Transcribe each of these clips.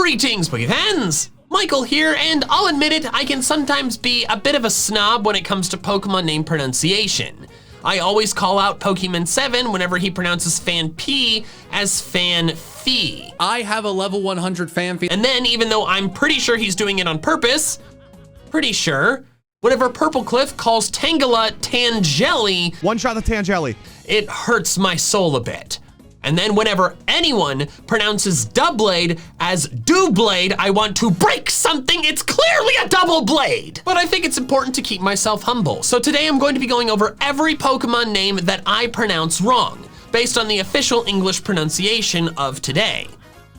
Greetings, Pokéfans! Michael here, and I'll admit it, I can sometimes be a bit of a snob when it comes to Pokemon name pronunciation. I always call out Pokemon 7 whenever he pronounces Fan P as Fan Fee. I have a level 100 Fan Fee. And then, even though I'm pretty sure he's doing it on purpose, whenever Purple Cliff calls Tangela Tangeli, one shot the Tangeli, it hurts my soul a bit. And then whenever anyone pronounces Doublade as Doublade, I want to break something. It's clearly a double blade. But I think it's important to keep myself humble. So today I'm going to be going over every Pokemon name that I pronounce wrong, based on the official English pronunciation of today.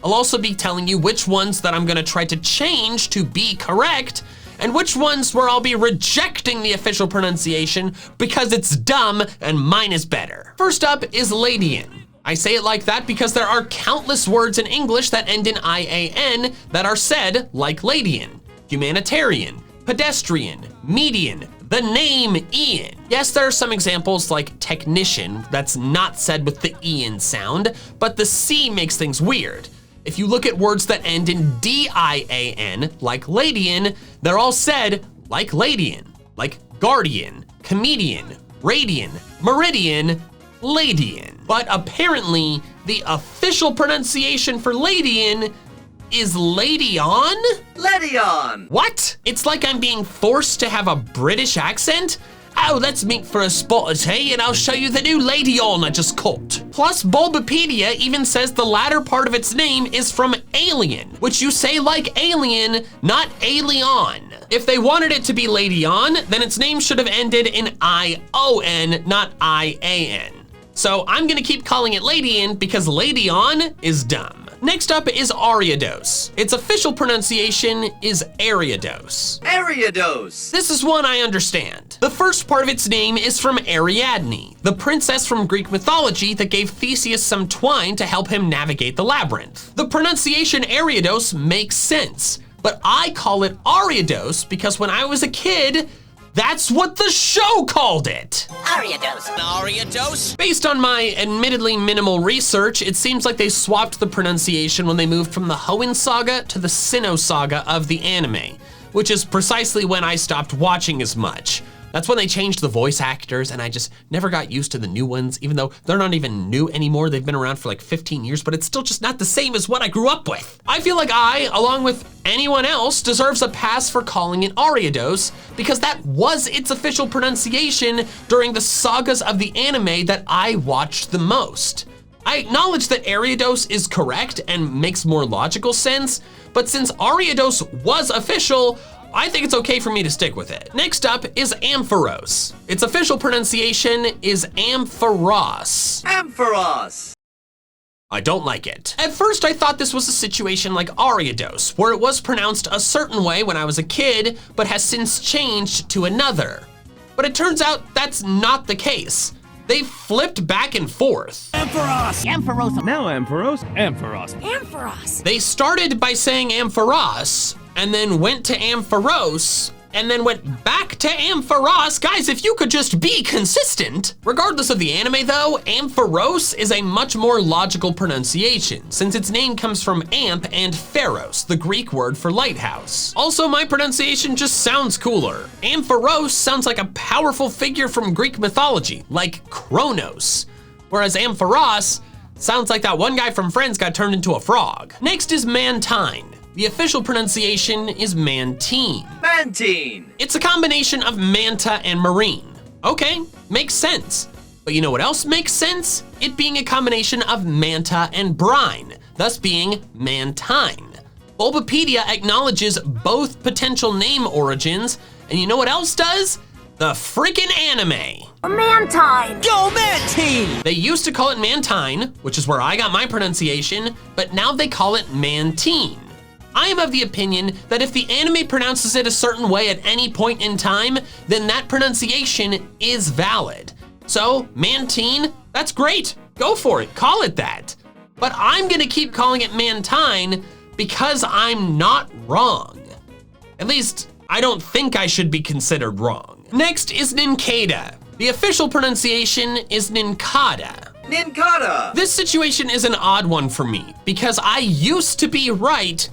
I'll also be telling you which ones that I'm gonna try to change to be correct, and which ones where I'll be rejecting the official pronunciation because it's dumb and mine is better. First up is Ladyin. I say it like that because there are countless words in English that end in IAN that are said like Ladyin. Humanitarian, pedestrian, median, the name Ian. Yes, there are some examples like technician that's not said with the Ian sound, but the C makes things weird. If you look at words that end in DIAN, like Ladyin, they're all said like Ladyin, like guardian, comedian, radian, meridian, Ladyin. But apparently, the official pronunciation for Ladyin is Ladyon? Ladyin! What? It's like I'm being forced to have a British accent? Oh, let's meet for a spot of tea and I'll show you the new Ladyin I just caught. Plus, Bulbapedia even says the latter part of its name is from alien, which you say like alien, not alien. If they wanted it to be Ladyin, then its name should have ended in I-O-N, not I-A-N. So I'm gonna keep calling it Ladyin because Ladyin is dumb. Next up is Ariados. Its official pronunciation is Ariados. Ariados! This is one I understand. The first part of its name is from Ariadne, the princess from Greek mythology that gave Theseus some twine to help him navigate the labyrinth. The pronunciation Ariados makes sense, but I call it Ariados because when I was a kid, that's what the show called it. Ariados. Ariados? Based on my admittedly minimal research, it seems like they swapped the pronunciation when they moved from the Hoenn saga to the Sinnoh saga of the anime, which is precisely when I stopped watching as much. That's when they changed the voice actors and I just never got used to the new ones, even though they're not even new anymore. They've been around for like 15 years, but it's still just not the same as what I grew up with. I feel like I, along with anyone else, deserves a pass for calling it Ariados because that was its official pronunciation during the sagas of the anime that I watched the most. I acknowledge that Ariados is correct and makes more logical sense, but since Ariados was official, I think it's okay for me to stick with it. Next up is Ampharos. Its official pronunciation is Ampharos. Ampharos! I don't like it. At first, I thought this was a situation like Ariados, where it was pronounced a certain way when I was a kid, but has since changed to another. But it turns out that's not the case. They flipped back and forth. Ampharos. Ampharos. Now Ampharos. Ampharos. Ampharos. They started by saying Ampharos, and then went to Ampharos, and then went back to Ampharos. Guys, if you could just be consistent. Regardless of the anime though, Ampharos is a much more logical pronunciation, since its name comes from Amp and Pharos, the Greek word for lighthouse. Also, my pronunciation just sounds cooler. Ampharos sounds like a powerful figure from Greek mythology, like Kronos, whereas Ampharos sounds like that one guy from Friends got turned into a frog. Next is Mantine. The official pronunciation is Mantine. Mantine! It's a combination of manta and marine. Okay, makes sense. But you know what else makes sense? It being a combination of manta and brine, thus being Mantine. Bulbapedia acknowledges both potential name origins, and you know what else does? The freaking anime. Mantine. Go Mantine! They used to call it Mantine, which is where I got my pronunciation, but now they call it Mantine. I am of the opinion that if the anime pronounces it a certain way at any point in time, then that pronunciation is valid. So, Mantine, that's great. Go for it, call it that. But I'm gonna keep calling it Mantine because I'm not wrong. At least, I don't think I should be considered wrong. Next is Nincada. The official pronunciation is Nincada. Nincada! This situation is an odd one for me because I used to be right,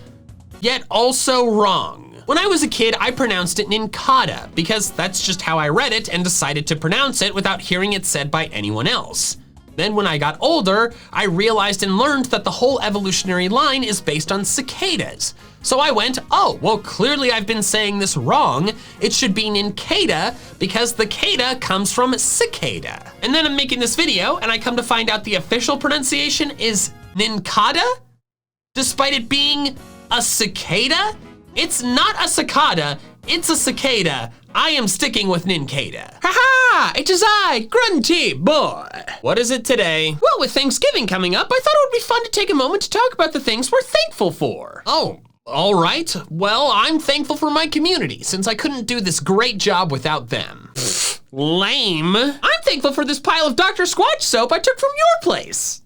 yet also wrong. When I was a kid, I pronounced it Ninkada because that's just how I read it and decided to pronounce it without hearing it said by anyone else. Then when I got older, I realized and learned that the whole evolutionary line is based on cicadas. So I went, oh, well, clearly I've been saying this wrong. It should be Ninkada because the cada comes from cicada. And then I'm making this video and I come to find out the official pronunciation is Ninkada, despite it being a cicada. It's not a cicada, it's a cicada. I am sticking with Ninkada. Haha, it is I, Grunty Boy. What is it today? Well, with Thanksgiving coming up, I thought it would be fun to take a moment to talk about the things we're thankful for. Oh, all right. Well, I'm thankful for my community since I couldn't do this great job without them. Lame. I'm thankful for this pile of Dr. Squatch soap I took from your place.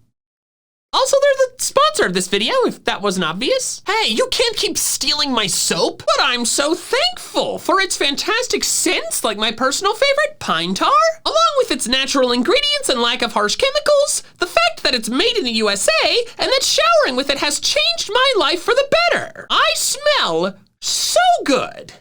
Also, they're the sponsor of this video, if that wasn't obvious. Hey, you can't keep stealing my soap, but I'm so thankful for its fantastic scents, like my personal favorite, pine tar. Along with its natural ingredients and lack of harsh chemicals, the fact that it's made in the USA and that showering with it has changed my life for the better. I smell so good.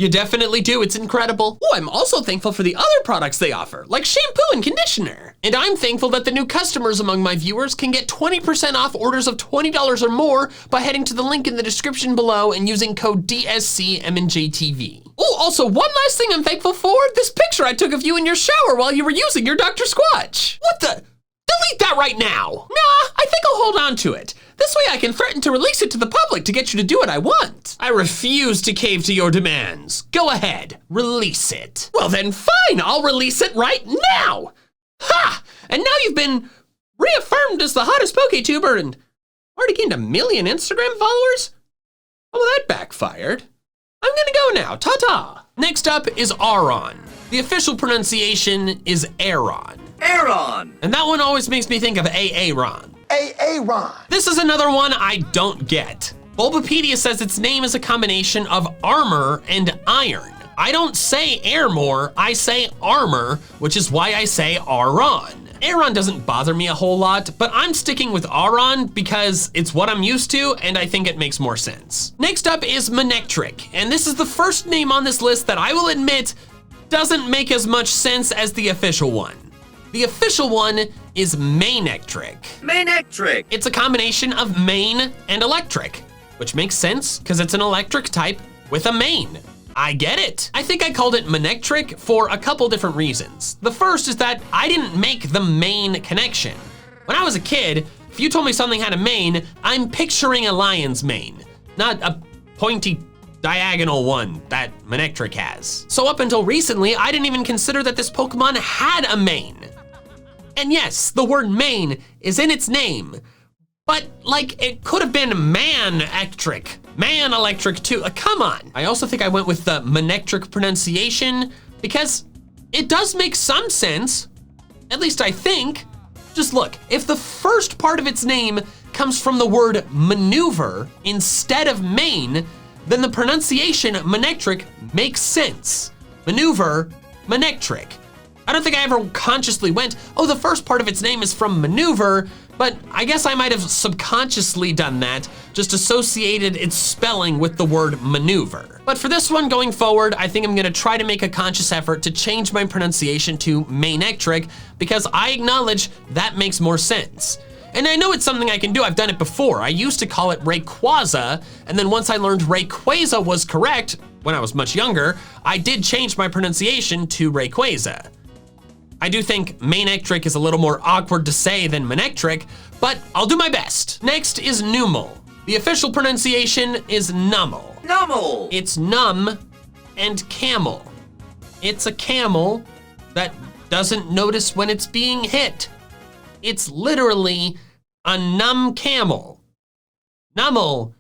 You definitely do, it's incredible. Oh, I'm also thankful for the other products they offer, like shampoo and conditioner. And I'm thankful that the new customers among my viewers can get 20% off orders of $20 or more by heading to the link in the description below and using code DSC MandJTV. Oh, also one last thing I'm thankful for, this picture I took of you in your shower while you were using your Dr. Squatch. What the? Delete that right now. Nah, I think I'll hold on to it. This way I can threaten to release it to the public to get you to do what I want. I refuse to cave to your demands. Go ahead, release it. Well then fine, I'll release it right now. Ha! And now you've been reaffirmed as the hottest PokeTuber and already gained 1 million Instagram followers? Oh, well, that backfired. I'm gonna go now, ta-ta. Next up is Auron. The official pronunciation is Auron. Auron. And that one always makes me think of Aaron. Aaron. This is another one I don't get. Bulbapedia says its name is a combination of armor and iron. I don't say Airmore, I say armor, which is why I say Auron. Auron doesn't bother me a whole lot, but I'm sticking with Auron because it's what I'm used to and I think it makes more sense. Next up is Monectric, and this is the first name on this list that I will admit doesn't make as much sense as the official one. The official one is Monectric. Monectric. It's a combination of main and electric, which makes sense because it's an electric type with a main. I get it. I think I called it Monectric for a couple different reasons. The first is that I didn't make the main connection. When I was a kid, if you told me something had a mane, I'm picturing a lion's mane, not a pointy diagonal one that Monectric has. So up until recently, I didn't even consider that this Pokemon had a mane. And yes, the word mane is in its name, but like it could have been Manectric, Man Electric too, come on. I also think I went with the Monectric pronunciation because it does make some sense, at least I think. Just look, if the first part of its name comes from the word maneuver instead of mane, then the pronunciation Monectric makes sense. Maneuver, Monectric. I don't think I ever consciously went, oh, the first part of its name is from maneuver, but I guess I might have subconsciously done that, just associated its spelling with the word maneuver. But for this one going forward, I think I'm gonna try to make a conscious effort to change my pronunciation to Monectric because I acknowledge that makes more sense. And I know it's something I can do, I've done it before. I used to call it Rayquaza, and then once I learned Rayquaza was correct, when I was much younger, I did change my pronunciation to Rayquaza. I do think Monectric is a little more awkward to say than Monectric, but I'll do my best. Next is Newmal. The official pronunciation is Newmal. Newmal. It's numb and camel. It's a camel that doesn't notice when it's being hit. It's literally a numb camel. Newmal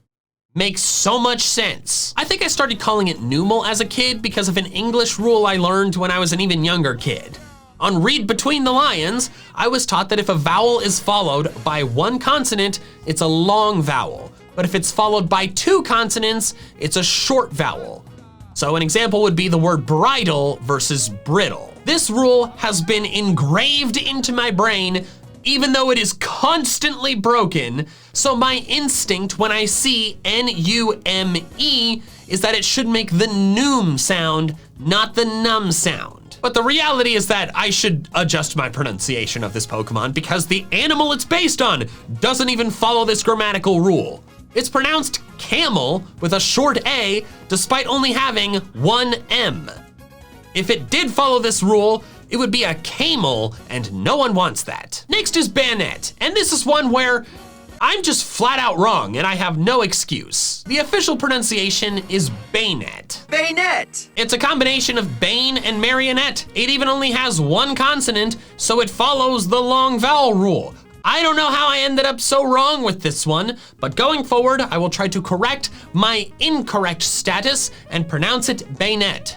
makes so much sense. I think I started calling it Newmal as a kid because of an English rule I learned when I was an even younger kid. On Read Between the Lions, I was taught that if a vowel is followed by one consonant, it's a long vowel. But if it's followed by 2 consonants, it's a short vowel. So an example would be the word bridle versus brittle. This rule has been engraved into my brain even though it is constantly broken. So my instinct when I see N-U-M-E is that it should make the noom sound, not the num sound. But the reality is that I should adjust my pronunciation of this Pokemon because the animal it's based on doesn't even follow this grammatical rule. It's pronounced camel with a short A despite only having one M. If it did follow this rule, it would be a camel, and no one wants that. Next is bayonet, and this is one where I'm just flat out wrong and I have no excuse. The official pronunciation is bayonet. Bayonet. It's a combination of bane and marionette. It even only has one consonant, so it follows the long vowel rule. I don't know how I ended up so wrong with this one, but going forward, I will try to correct my incorrect status and pronounce it bayonet.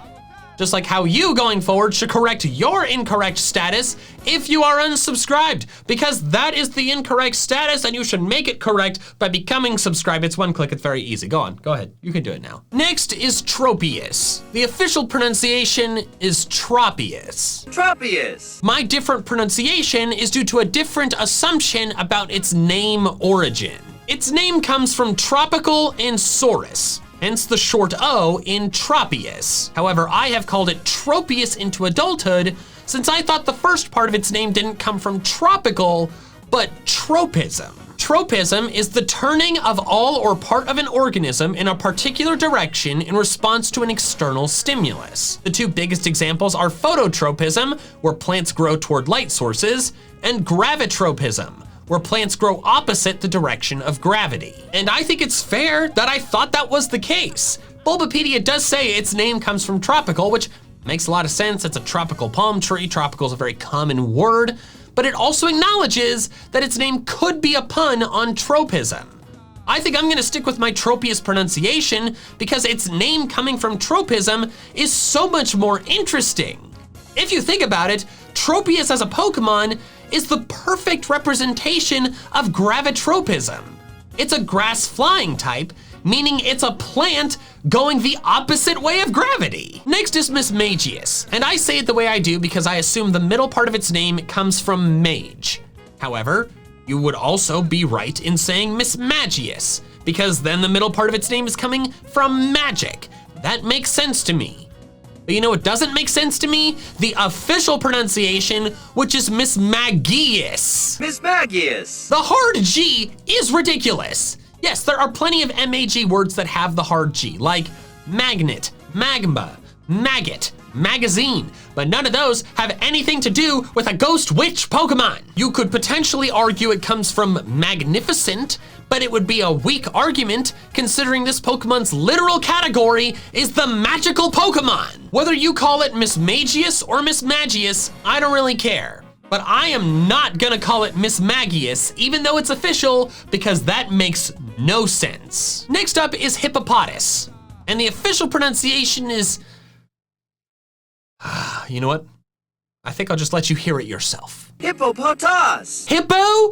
Just like how you going forward should correct your incorrect status if you are unsubscribed, because that is the incorrect status and you should make it correct by becoming subscribed. It's one click, it's very easy. Go on, go ahead, you can do it now. Next is tropius. The official pronunciation is tropius. Tropius. My different pronunciation is due to a different assumption about its name origin. Its name comes from tropical and saurus, hence the short O in tropius. However, I have called it tropius into adulthood since I thought the first part of its name didn't come from tropical, but tropism. Tropism is the turning of all or part of an organism in a particular direction in response to an external stimulus. The two biggest examples are phototropism, where plants grow toward light sources, and gravitropism, where plants grow opposite the direction of gravity. And I think it's fair that I thought that was the case. Bulbapedia does say its name comes from tropical, which makes a lot of sense. It's a tropical palm tree. Tropical is a very common word, but it also acknowledges that its name could be a pun on tropism. I think I'm gonna stick with my tropius pronunciation because its name coming from tropism is so much more interesting. If you think about it, tropius as a Pokemon is the perfect representation of gravitropism. It's a grass flying type, meaning it's a plant going the opposite way of gravity. Next is mismagius, and I say it the way I do because I assume the middle part of its name comes from mage. However, you would also be right in saying mismagius, because then the middle part of its name is coming from magic. That makes sense to me. But you know what doesn't make sense to me? The official pronunciation, which is mismagius. Mismagius. The hard G is ridiculous. Yes, there are plenty of MAG words that have the hard G, like magnet, magma, maggot, magazine, but none of those have anything to do with a ghost witch Pokemon. You could potentially argue it comes from magnificent, but it would be a weak argument considering this Pokemon's literal category is the magical Pokemon. Whether you call it Mismagius or Mismagius, I don't really care. But I am not gonna call it Mismagius, even though it's official, because that makes no sense. Next up is hippopotas, and the official pronunciation is, you know what? I think I'll just let you hear it yourself. Hippopotas. Hippopotas?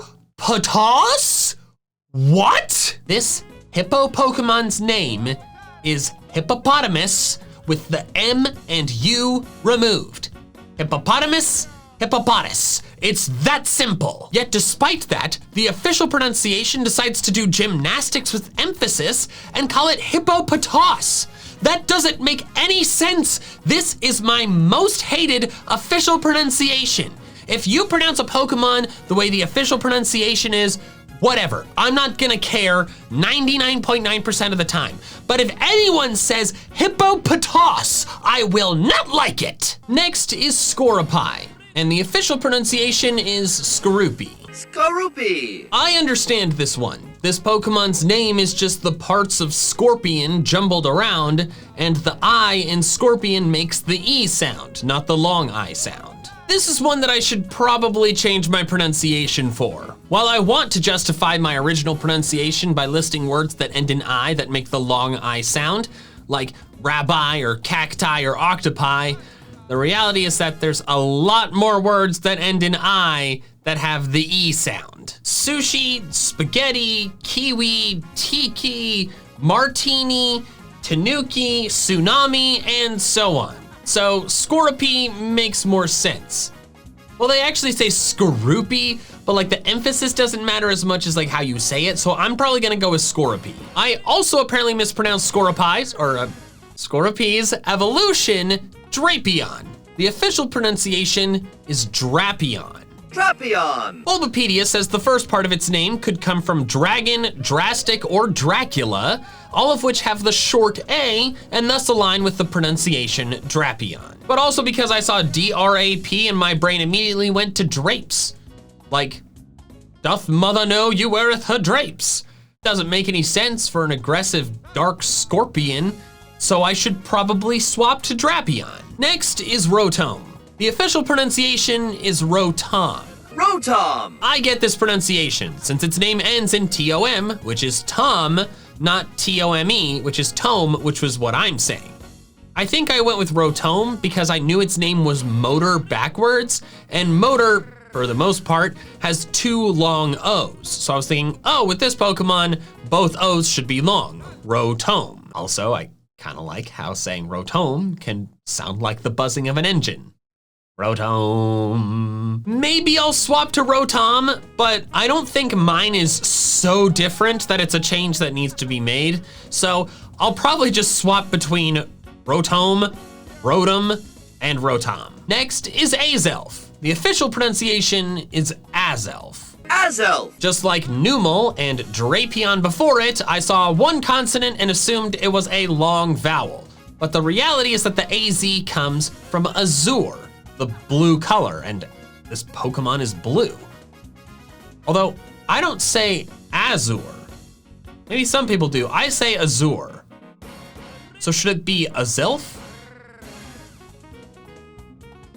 What? This hippo Pokemon's name is hippopotamus with the M and U removed. Hippopotamus, hippopotas. It's that simple. Yet despite that, the official pronunciation decides to do gymnastics with emphasis and call it hippopotas. That doesn't make any sense. This is my most hated official pronunciation. If you pronounce a Pokemon the way the official pronunciation is, whatever, I'm not gonna care 99.9% of the time. But if anyone says hippopotas, I will not like it. Next is skroopy, and the official pronunciation is skroopy. Skroopy. I understand this one. This Pokemon's name is just the parts of scorpion jumbled around, and the I in scorpion makes the E sound, not the long I sound. This is one that I should probably change my pronunciation for. While I want to justify my original pronunciation by listing words that end in I that make the long I sound, like rabbi or cacti or octopi, the reality is that there's a lot more words that end in I that have the E sound. Sushi, spaghetti, kiwi, tiki, martini, tanuki, tsunami, and so on. So skroopy makes more sense. Well, they actually say skroopy, but like the emphasis doesn't matter as much as like how you say it, so I'm probably gonna go with skroopy. I also apparently mispronounced skroopy's evolution, drapion. The official pronunciation is drapion. Drapion. Bulbapedia says the first part of its name could come from dragon, drastic, or Dracula, all of which have the short A and thus align with the pronunciation drapion. But also because I saw D-R-A-P and my brain immediately went to drapes. Like, doth mother know you weareth her drapes? Doesn't make any sense for an aggressive dark scorpion, so I should probably swap to drapion. Next is rotom. The official pronunciation is rotom. Rotom. I get this pronunciation since its name ends in T-O-M, which is Tom, not T-O-M-E, which is tome, which was what I'm saying. I think I went with rotom because I knew its name was motor backwards, and motor, for the most part, has 2 long O's. So I was thinking, oh, with this Pokemon, both O's should be long, rotom. Also, I kind of like how saying rotom can sound like the buzzing of an engine. Rotom. Maybe I'll swap to rotom, but I don't think mine is so different that it's a change that needs to be made. So I'll probably just swap between rotom, rotom, and rotom. Next is azelf. The official pronunciation is azelf. Azelf. Just like Newmal and drapion before it, I saw one consonant and assumed it was a long vowel. But the reality is that the AZ comes from azure, the blue color, and this Pokemon is blue. Although, I don't say azure. Maybe some people do. I say azure. So should it be azelf?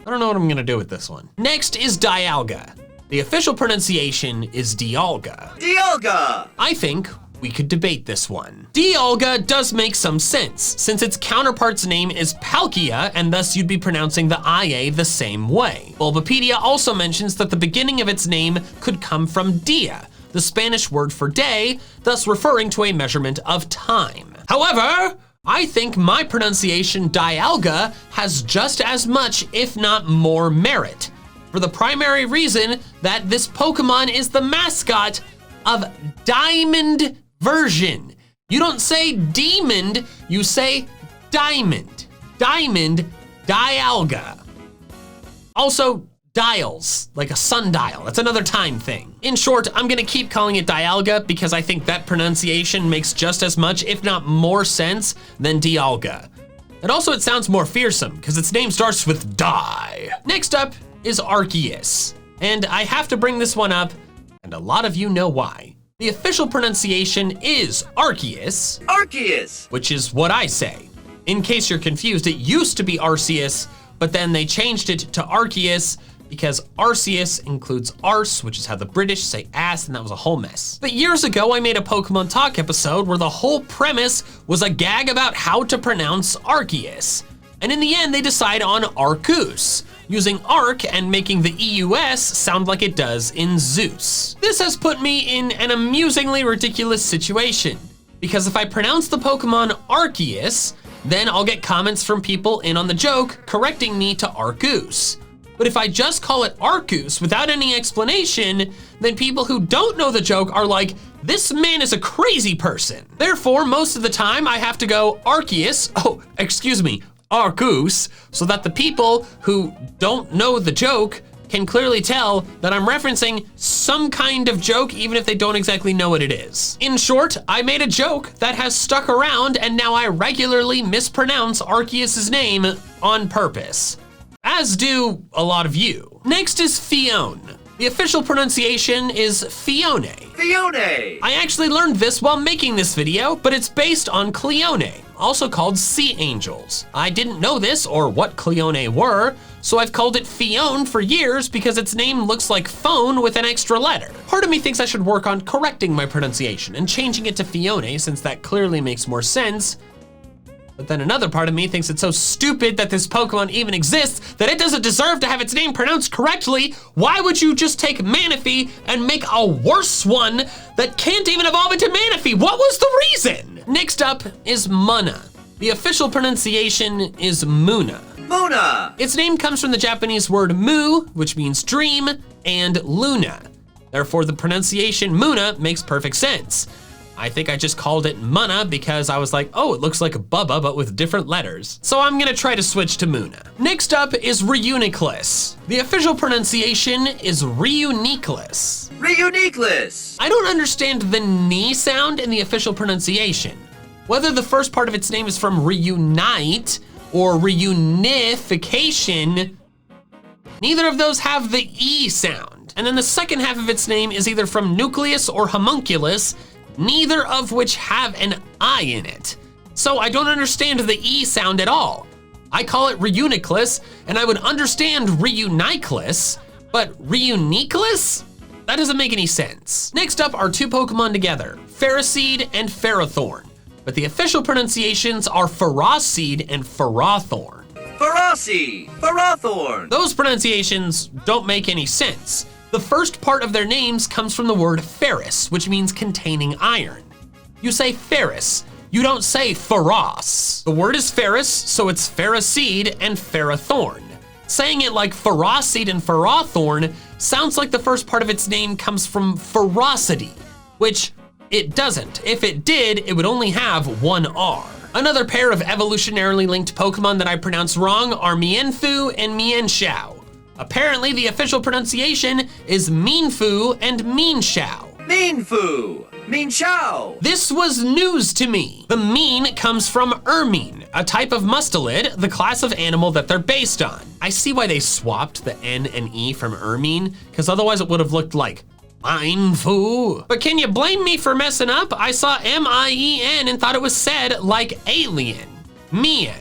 I don't know what I'm gonna do with this one. Next is dialga. The official pronunciation is dialga. Dialga. I think we could debate this one. Dialga does make some sense, since its counterpart's name is Palkia, and thus you'd be pronouncing the IA the same way. Bulbapedia also mentions that the beginning of its name could come from dia, the Spanish word for day, thus referring to a measurement of time. However, I think my pronunciation dialga has just as much, if not more, merit, for the primary reason that this Pokemon is the mascot of Diamond version. You don't say demon, you say diamond. Diamond, dialga. Also, dials, like a sundial. That's another time thing. In short, I'm gonna keep calling it dialga because I think that pronunciation makes just as much, if not more sense than dialga. And also it sounds more fearsome because its name starts with die. Next up is arceus. And I have to bring this one up, and a lot of you know why. The official pronunciation is arceus. Arceus. Which is what I say. In case you're confused, it used to be Arceus, but then they changed it to arceus because Arceus includes arse, which is how the British say ass, and that was a whole mess. But years ago, I made a Pokemon Talk episode where the whole premise was a gag about how to pronounce Arceus. And in the end, they decide on Arceus, using arc and making the EUS sound like it does in Zeus. This has put me in an amusingly ridiculous situation, because if I pronounce the Pokemon Arceus, then I'll get comments from people in on the joke correcting me to Arceus. But if I just call it Arceus without any explanation, then people who don't know the joke are like, this man is a crazy person. Therefore, most of the time I have to go Arceus, Arceus, so that the people who don't know the joke can clearly tell that I'm referencing some kind of joke even if they don't exactly know what it is. In short, I made a joke that has stuck around and now I regularly mispronounce Arceus's name on purpose, as do a lot of you. Next is Fiona. The official pronunciation is Fiona. Fiona. I actually learned this while making this video, but it's based on Cleone, also called sea angels. I didn't know this or what Cleone were, so I've called it Fiona for years because its name looks like phone with an extra letter. Part of me thinks I should work on correcting my pronunciation and changing it to Fiona since that clearly makes more sense. But then another part of me thinks it's so stupid that this Pokemon even exists that it doesn't deserve to have its name pronounced correctly. Why would you just take Manaphy and make a worse one that can't even evolve into Manaphy? What was the reason? Next up is Muna. The official pronunciation is Muna. Muna. Its name comes from the Japanese word mu, which means dream, and Luna. Therefore, the pronunciation Muna makes perfect sense. I think I just called it Muna because I was like, oh, it looks like a Bubba, but with different letters. So I'm gonna try to switch to Muna. Next up is reuniklus. The official pronunciation is reuniklus. Reuniklus. I don't understand the ni sound in the official pronunciation. Whether the first part of its name is from reunite or reunification, neither of those have the E sound. And then the second half of its name is either from nucleus or homunculus, neither of which have an I in it. So I don't understand the E sound at all. I call it reuniklus, and I would understand reuniklus, but reuniklus? That doesn't make any sense. Next up are two Pokemon together, phariseed and ferrothorn. But the official pronunciations are phariseed and ferrothorn. Ferrothorn. Those pronunciations don't make any sense. The first part of their names comes from the word ferrous, which means containing iron. You say ferrous, you don't say ferros. The word is ferrous, so it's phariseed and ferrothorn. Saying it like phariseed and ferrothorn sounds like the first part of its name comes from ferocity, which it doesn't. If it did, it would only have one R. Another pair of evolutionarily linked Pokemon that I pronounced wrong are Mienfoo and Xiao. Apparently, the official pronunciation is Mienfoo and Xiao. Mienfoo. Xiao. This was news to me. The mien comes from ermine, a type of mustelid, the class of animal that they're based on. I see why they swapped the N and E from ermine, because otherwise it would have looked like Mienfoo. But can you blame me for messing up? I saw M-I-E-N and thought it was said like alien, mien.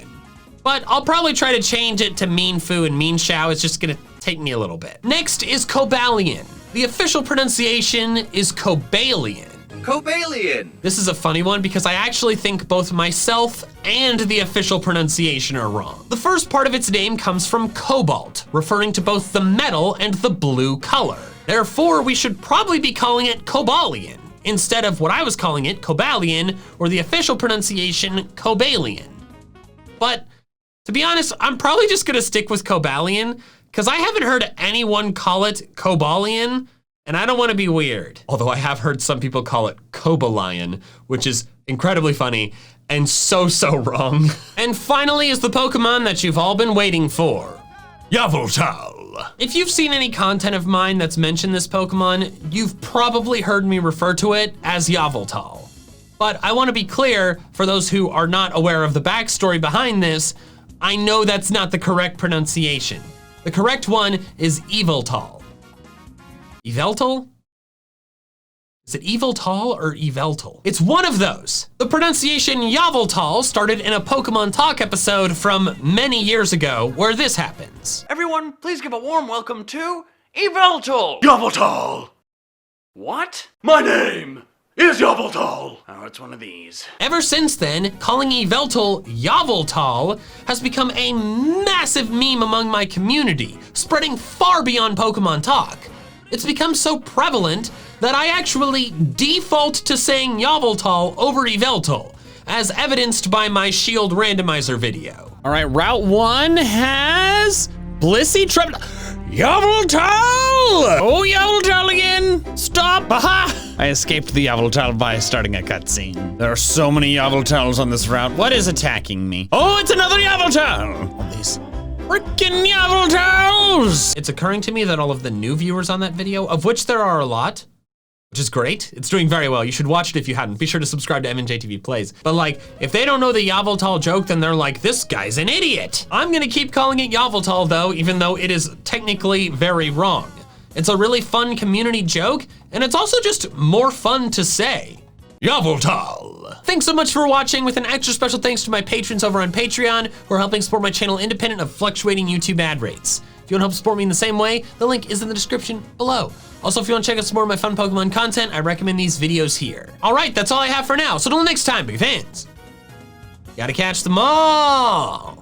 But I'll probably try to change it to Mienfoo and Xiao. It's just gonna take me a little bit. Next is kobelian. The official pronunciation is kobelian. Kobelian. This is a funny one because I actually think both myself and the official pronunciation are wrong. The first part of its name comes from cobalt, referring to both the metal and the blue color. Therefore, we should probably be calling it kobelian instead of what I was calling it, kobelian, or the official pronunciation, kobelian. But to be honest, I'm probably just gonna stick with kobelian because I haven't heard anyone call it kobelian, and I don't wanna be weird. Although I have heard some people call it kobelian, which is incredibly funny and so wrong. And finally is the Pokemon that you've all been waiting for, Yveltal. If you've seen any content of mine that's mentioned this Pokemon, you've probably heard me refer to it as Yveltal. But I wanna be clear, for those who are not aware of the backstory behind this, I know that's not the correct pronunciation. The correct one is Yveltal. Yveltal? Is it Yveltal or Yveltal? It's one of those. The pronunciation Yveltal started in a Pokemon Talk episode from many years ago where this happens. Everyone, please give a warm welcome to Yveltal! Yveltal! What? My name is Yveltal! Oh, it's one of these. Ever since then, calling Yveltal Yveltal has become a massive meme among my community, spreading far beyond Pokemon Talk. It's become so prevalent that I actually default to saying Yveltal over Yveltal, as evidenced by my Shield randomizer video. All right, Route 1 has Blissey Yveltal! Oh, Yveltal again! Stop! Aha! I escaped the Yveltal by starting a cutscene. There are so many Yveltals on this route. What is attacking me? Oh, it's another Yveltal! All these frickin' Yveltals! It's occurring to me that all of the new viewers on that video, of which there are a lot, which is great. It's doing very well. You should watch it if you hadn't. Be sure to subscribe to MandJTV Plays. But like, if they don't know the Yveltal joke, then they're like, this guy's an idiot. I'm gonna keep calling it Yveltal though, even though it is technically very wrong. It's a really fun community joke, and it's also just more fun to say. Yveltal. Thanks so much for watching, with an extra special thanks to my patrons over on Patreon who are helping support my channel independent of fluctuating YouTube ad rates. If you wanna help support me in the same way, the link is in the description below. Also, if you wanna check out some more of my fun Pokemon content, I recommend these videos here. All right, that's all I have for now. So till next time, big fans, gotta catch them all.